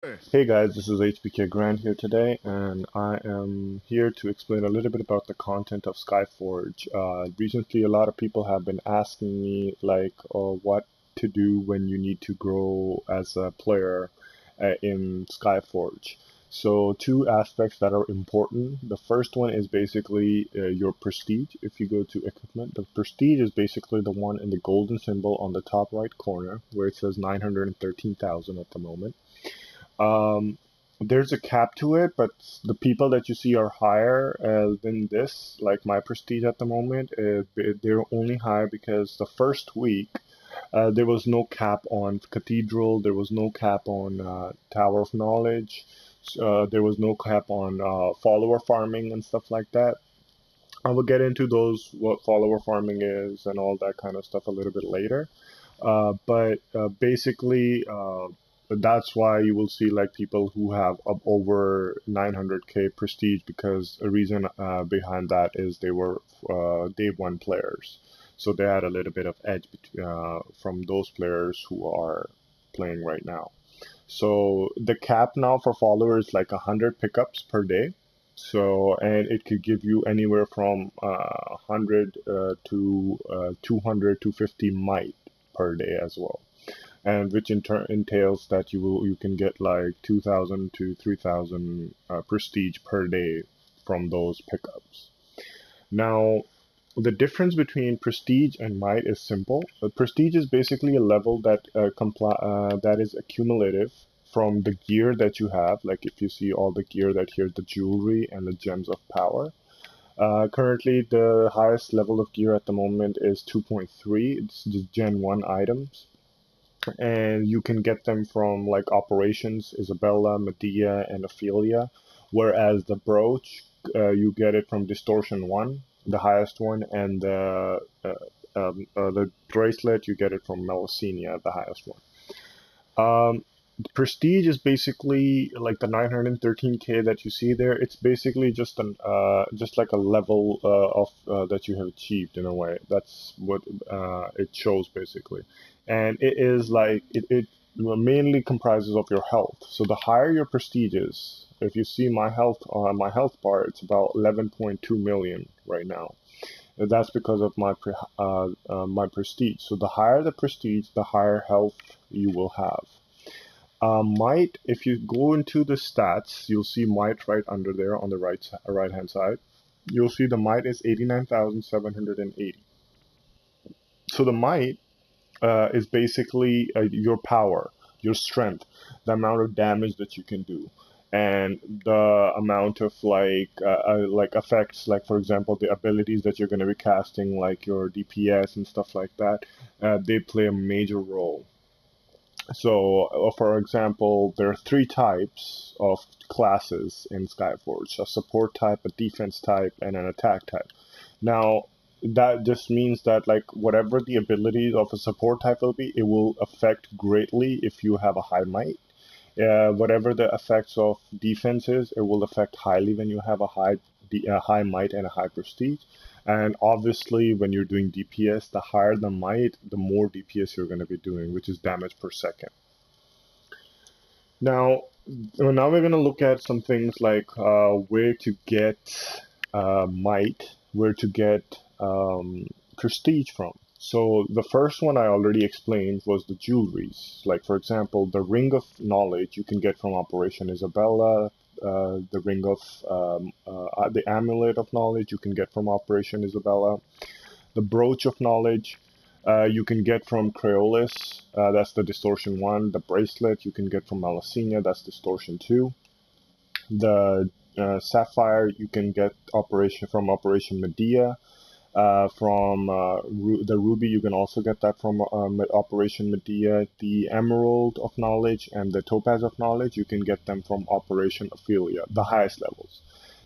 Hey guys, this is HBK Grant here today, and I am here to explain a little bit about the content of Skyforge. Recently, a lot of people have been asking me what to do when you need to grow as a player in Skyforge. So, two aspects that are important. The first one is basically your prestige. If you go to equipment, the prestige is basically the one in the golden symbol on the top right corner where it says 913,000 at the moment. Um, there's a cap to it, but the people that you see are higher than this. Like my prestige at the moment, they're only higher because the first week there was no cap on Cathedral, there was no cap on Tower of Knowledge, there was no cap on follower farming and stuff like that. I will get into those, what follower farming is and all that kind of stuff a little bit later. But basically, that's why you will see like people who have up over 900k prestige because a reason behind that is they were day one players, so they had a little bit of edge from those players who are playing right now. So the cap now for followers like 100 pickups per day. So, and it could give you anywhere from 100 to 200 to 50 might per day as well, and which in turn entails that you can get like 2,000 to 3,000 prestige per day from those pickups. Now, the difference between prestige and might is simple. Prestige is basically a level that is accumulative from the gear that you have. Like if you see all the gear that here, the jewelry and the gems of power. Currently, the highest level of gear at the moment is 2.3. It's just Gen 1 items, and you can get them from like Operations, Isabella, Medea, and Ophelia. Whereas the brooch, you get it from Distortion 1, the highest one, and the bracelet, you get it from Melusina, the highest one. Prestige is basically like the 913k that you see there. It's basically just like a level of that you have achieved in a way. That's what it shows basically, and it is like it mainly comprises of your health. So the higher your prestige is, if you see my health on my health bar, it's about 11.2 million right now. And that's because of my prestige. So the higher the prestige, the higher health you will have. Might, if you go into the stats, you'll see might right under there on the right hand side. You'll see the might is 89,780. So the might is basically your power, your strength, the amount of damage that you can do, and the amount of like effects, like for example the abilities that you're going to be casting, like your DPS and stuff like that. They play a major role. So, for example, there are three types of classes in Skyforge: a support type, a defense type, and an attack type. Now, that just means that, like, whatever the abilities of a support type will be, it will affect greatly if you have a high might. Whatever the effects of defense is, it will affect highly when you have a high might and a high prestige. And obviously, when you're doing DPS, the higher the might, the more DPS you're going to be doing, which is damage per second. Now, now we're going to look at some things like where to get might, where to get prestige from. So the first one I already explained was the jewelries. Like for example, the Ring of Knowledge you can get from Operation Isabella. The Ring of the Amulet of Knowledge you can get from Operation Isabella. The Brooch of Knowledge you can get from Creolis, that's the Distortion 1. The Bracelet you can get from Melusina, that's Distortion 2. The Sapphire you can get Operation Medea. The Ruby, you can also get that from Operation Medea. The Emerald of Knowledge and the Topaz of Knowledge, you can get them from Operation Ophelia, the highest levels.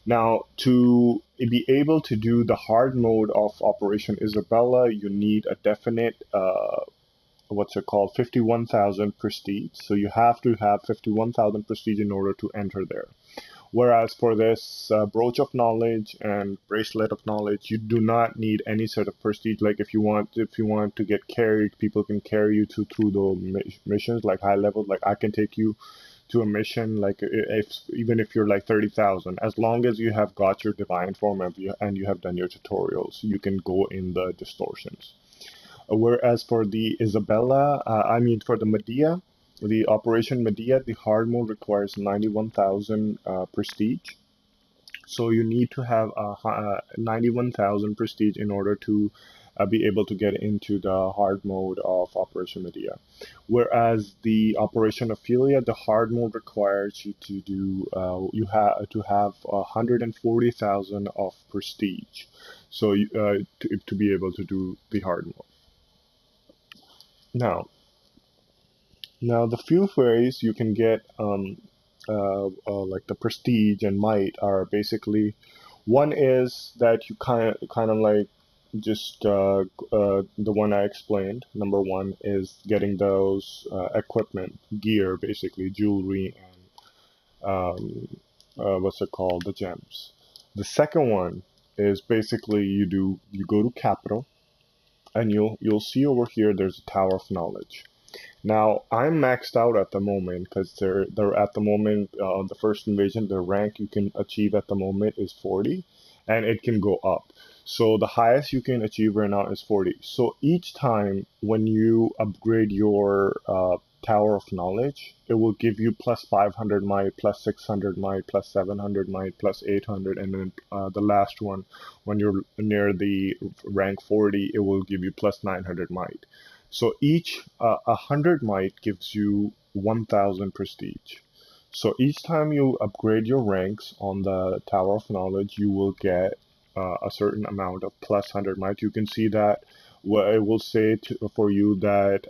Now, to be able to do the hard mode of Operation Isabella, you need a definite, what's it called, 51,000 prestige. So you have to have 51,000 prestige in order to enter there. Whereas for this brooch of knowledge and bracelet of knowledge, you do not need any sort of prestige. Like if you want to get carried, people can carry you through the missions, like high levels. Like I can take you to a mission, like if even if you're like 30,000, as long as you have got your divine form and you have done your tutorials, you can go in the distortions. Whereas for the Isabella, I mean for the Medea, the Operation Medea, the hard mode requires 91,000 prestige. So you need to have 91,000 prestige in order to be able to get into the hard mode of Operation Medea. Whereas the Operation Ophelia, the hard mode requires you to do you have 140,000 of prestige. So to be able to do the hard mode. Now, the few ways you can get like the prestige and might are basically, one is that you kind of like just the one I explained. Number one is getting those equipment, gear, basically jewelry and what's it called, the gems. The second one is basically you go to capital, and you'll see over here there's a Tower of Knowledge. Now I'm maxed out at the moment because they're at the moment the first invasion, the rank you can achieve at the moment is 40, and it can go up. So the highest you can achieve right now is 40. So each time when you upgrade your Tower of Knowledge, it will give you plus 500 might, plus 600 might, plus 700 might, plus 800, and then the last one, when you're near the rank 40, it will give you plus 900 might. So each 100 might gives you 1,000 prestige. So each time you upgrade your ranks on the Tower of Knowledge, you will get a certain amount of plus 100 might. You can see that it will say for you that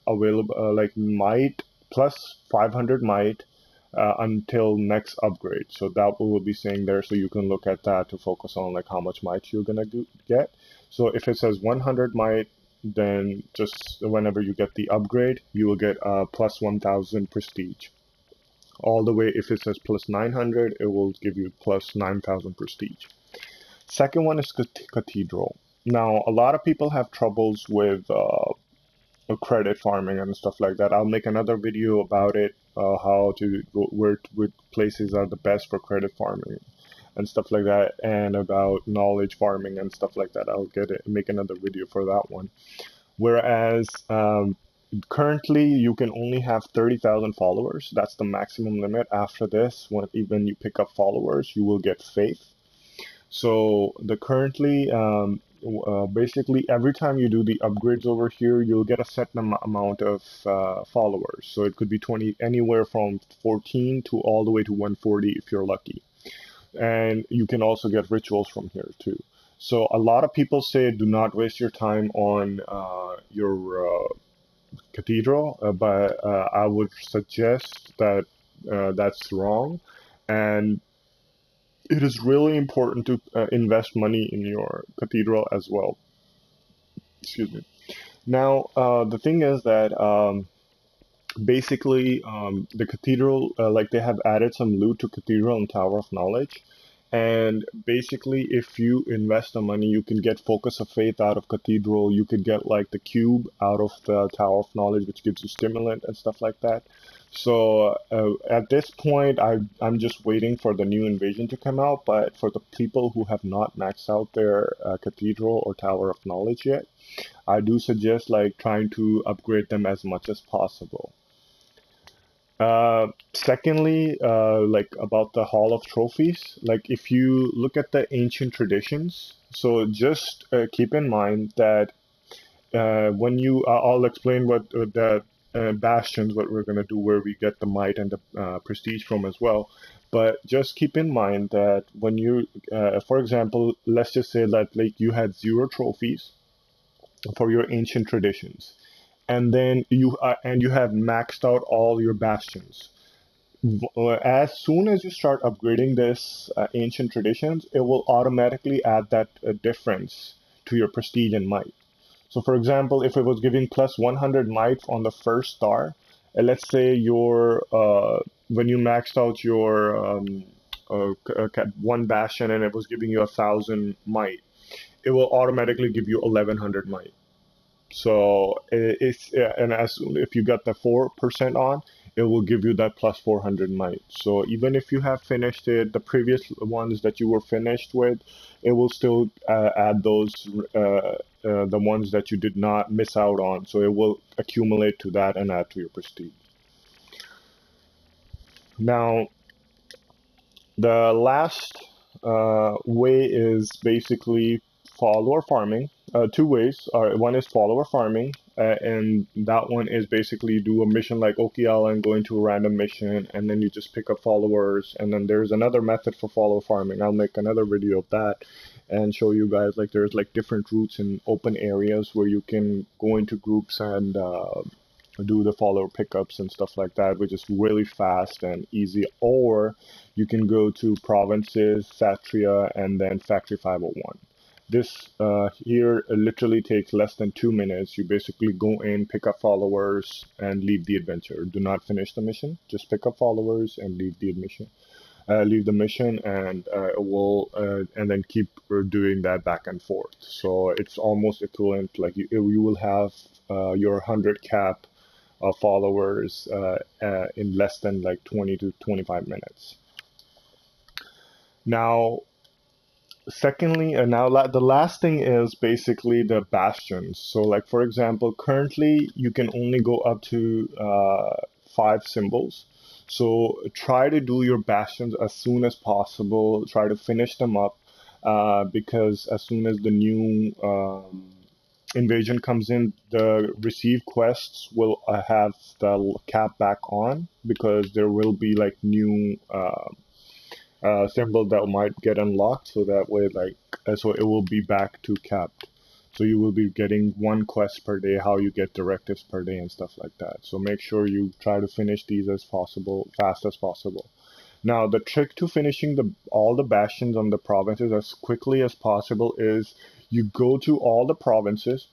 available like might plus 500 might until next upgrade. So that will be saying there, so you can look at that to focus on like how much might you're gonna get. So if it says 100 might, then just whenever you get the upgrade, you will get plus 1,000 prestige. All the way, if it says plus 900, it will give you plus 9,000 prestige. Second one is Cathedral. Now, a lot of people have troubles with credit farming and stuff like that. I'll make another video about it, how to where places are the best for credit farming and stuff like that, and about knowledge farming and stuff like that. I'll make another video for that one. Whereas currently you can only have 30,000 followers. That's the maximum limit. After this, when you pick up followers, you will get faith. So the currently basically every time you do the upgrades over here, you'll get a set amount of followers. So it could be 20, anywhere from 14 to all the way to 140 if you're lucky. And you can also get rituals from here too. So a lot of people say do not waste your time on your cathedral, but I would suggest that that's wrong, and it is really important to invest money in your cathedral as well. Excuse me. Now, the thing is that basically the cathedral, like they have added some loot to cathedral and Tower of Knowledge. And basically, if you invest the money, you can get Focus of Faith out of Cathedral. You could get like the Cube out of the Tower of Knowledge, which gives you stimulant and stuff like that. So at this point, I'm just waiting for the new invasion to come out. But for the people who have not maxed out their Cathedral or Tower of Knowledge yet, I do suggest like trying to upgrade them as much as possible. Secondly, like about the Hall of Trophies, like if you look at the ancient traditions, so just keep in mind that when you, I'll explain what that Bastions, what we're going to do, where we get the might and the prestige from as well. But just keep in mind that when you, for example, let's just say that like you had 0 trophies for your ancient traditions, and then you have maxed out all your bastions. As soon as you start upgrading this ancient traditions, it will automatically add that difference to your prestige and might. So for example, if it was giving plus 100 might on the first star, let's say your when you maxed out your one bastion and it was giving you 1,000 might, it will automatically give you 1,100 might. So it's and as if you got the 4% on, it will give you that plus 400 might. So even if you have finished it, the previous ones that you were finished with, it will still add those, the ones that you did not miss out on. So it will accumulate to that and add to your prestige. Now, the last way is basically follower farming. Two ways. One is follower farming, and that one is basically you do a mission like Oki Island, go into a random mission, and then you just pick up followers. And then there's another method for follower farming. I'll make another video of that and show you guys like there's like different routes in open areas where you can go into groups and do the follower pickups and stuff like that, which is really fast and easy. Or you can go to provinces, Satria, and then Factory 501. This here literally takes less than 2 minutes. You basically go in, pick up followers, and leave the adventure. Do not finish the mission. Just pick up followers and leave the mission. Leave the mission, and it will, and then keep doing that back and forth. So it's almost equivalent. Like you will have your 100 cap followers in less than like 20 to 25 minutes. Now, secondly, the last thing is basically the bastions. So like, for example, currently you can only go up to 5 symbols. So try to do your bastions as soon as possible. Try to finish them up because as soon as the new invasion comes in, the receive quests will have the cap back on because there will be like new symbol that might get unlocked, so that way like so it will be back to capped. So you will be getting 1 quest per day, how you get directives per day and stuff like that. So make sure you try to finish these as fast as possible. Now the trick to finishing all the bastions on the provinces as quickly as possible is you go to all the provinces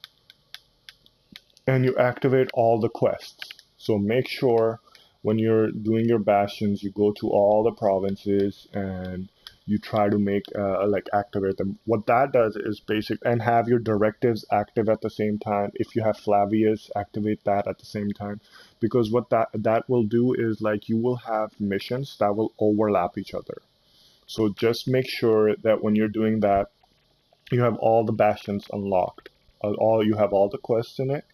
and you activate all the quests. So make sure when you're doing your bastions, you go to all the provinces and you try to make like activate them. What that does is and have your directives active at the same time. If you have Flavius, activate that at the same time, because what that will do is like you will have missions that will overlap each other. So just make sure that when you're doing that, you have all the bastions unlocked. You have all the quests in it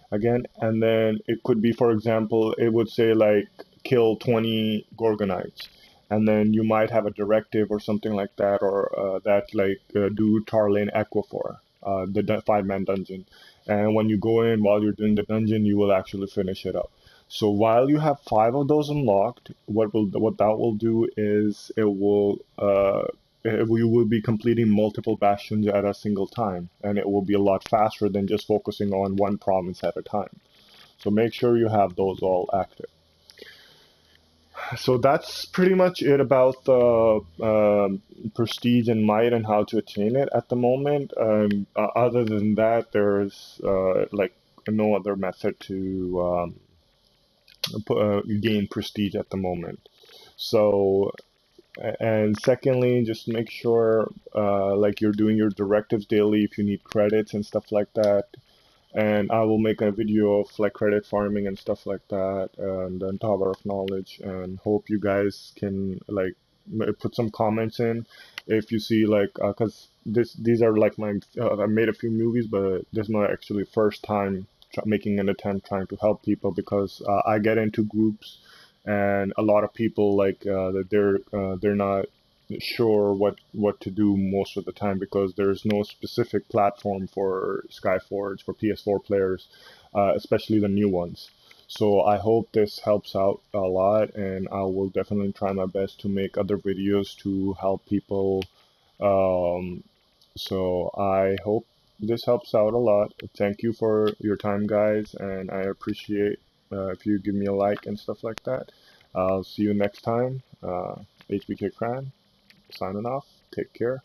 again, and then it could be, for example, it would say like kill 20 Gorgonites, and then you might have a directive or something like that, or that like do Tarlane Equifor, the 5-man dungeon, and when you go in while you're doing the dungeon, you will actually finish it up. So while you have 5 of those unlocked, what that will do is you will be completing multiple bastions at a single time, and it will be a lot faster than just focusing on one province at a time. So make sure you have those all active. So that's pretty much it about the prestige and might and how to attain it at the moment. Other than that, there's like no other method to gain prestige at the moment. So, and secondly, just make sure like you're doing your directives daily if you need credits and stuff like that. And I will make a video of like credit farming and stuff like that, and then Tower of Knowledge, and hope you guys can like put some comments in if you see like because these are like my I made a few movies, but this is my actually first time making an attempt trying to help people, because I get into groups and a lot of people like they're not sure what to do most of the time, because there's no specific platform for Skyforge for PS4 players, especially the new ones. So I hope this helps out a lot, and I will definitely try my best to make other videos to help people. So I hope this helps out a lot. Thank you for your time, guys, and I appreciate if you give me a like and stuff like that. I'll see you next time. HBK Cran, signing off. Take care.